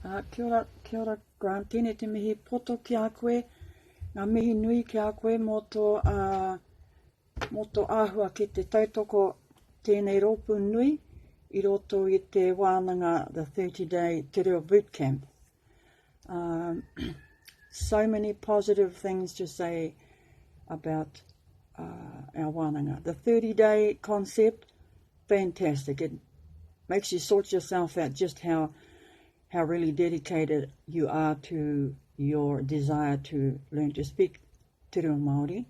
Kia ora Grant, tēnei te mihi poto ki a koe, ngā mihi nui ki a koe mō tō āhua ki te tautoko tēnei rōpū nui, I roto I te wānanga, the 30-day Te Reo Boot Camp. So many positive things to say about our wānanga. The 30-day concept, fantastic. It makes you sort yourself out just how really dedicated you are to your desire to learn to speak Te Reo Māori.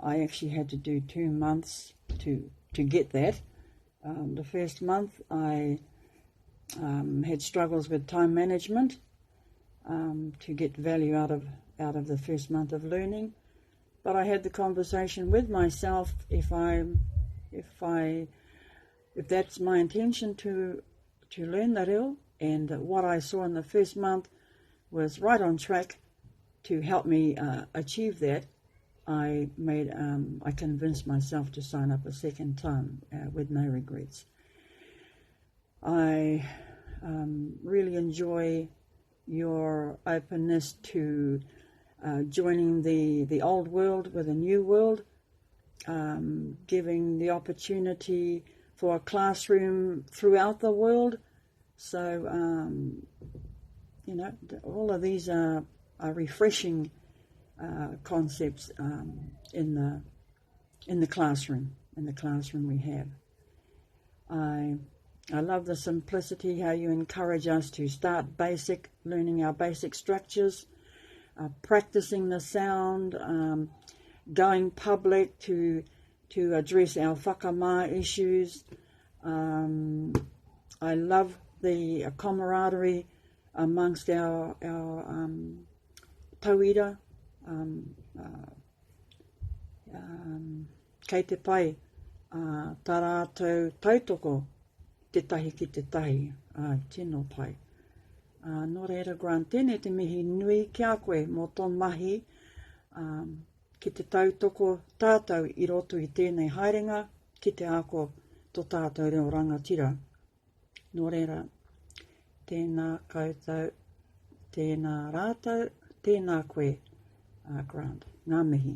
I actually had to do 2 months to get that. The first month I had struggles with time management to get value out of the first month of learning. But I had the conversation with myself, if that's my intention to learn the reo, and what I saw in the first month was right on track to help me achieve that, I convinced myself to sign up a second time with no regrets. I really enjoy your openness to joining the old world with a new world, giving the opportunity for a classroom throughout the world. So, all of these are refreshing concepts in the classroom we have. I love the simplicity, how you encourage us to start learning our basic structures, practicing the sound, going public to address our whakamā issues. I love the camaraderie amongst our tauira. Kei te pai tā rātou tautoko te tahi ki te tahi, tino pai. Nō reira Grant, tēnei te mihi nui ki a koe mō tō mahi ki te tautoko tātou I roto I tēnei haerenga ki te ako tō tātou reo rangatira. Nō reira, tēnā koutou, tēnā rātou, tēnā koe, Grant. Ngā mihi.